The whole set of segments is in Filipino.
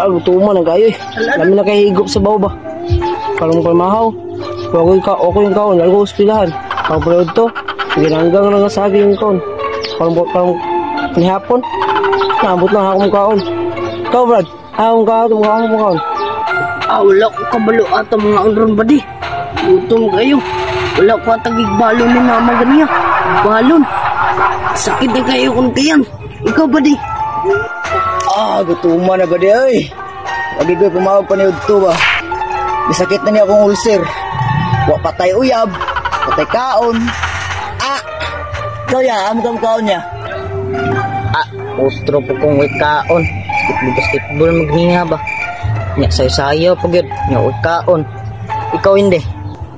Gutuman na kayo eh. Lami na kayo higop sa baw ba? Kalong palmahaw. Okay yung kaon, lalo ko hospilahan. Ang panood to, ginanggang na nga sa akin yung kaon. Kalong nihapon, naabot lang akong kaon. Ikaw Brad, akong kaon. Wala ko kabalo ato mga unron ba di? Gutom kayo. Wala ko atagig balon ni mama ganiya. Balon. Sakit na kayo kung tiyan. Ikaw ba di? Gutuman na ba di ay? Lagi ko'y pumawag pa ni Udto ba? Bisakit na niya akong ulcer. Wa patay uyab, patay kaon. Ikaw ya, amo kang kaon niya. Utro po kong kaon. Basketball magninga ba? Nya sayo-sayo pag yun. Nya kaon. Ikaw hindi.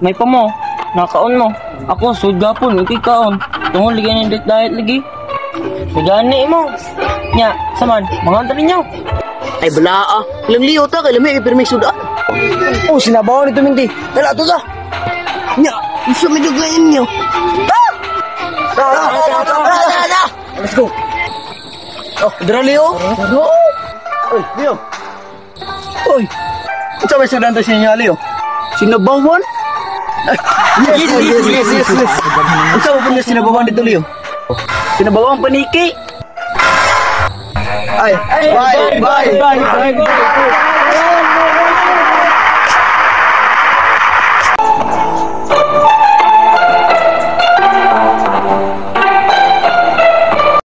May pa mo, nakaon mo. Ako, sud gapon, ikay kaon. Tungol ligay ng diet lagi. Ligani mo. Nya, saman, mga antarin niyo. Ay bala Ilang liyo ta, kailan may ipirmay suda. Sinabaw nito Mindy. Dala to ta. Nya, isa may dugayin niyo. Let's go. Dara Leo. Oy, Leo. Oy. Unsa may sudan to sa inyo, Leo? Sinabawan? Yes. Unsa mo pala sinabawan dito, Leo? Sinabawan paniki. Bye.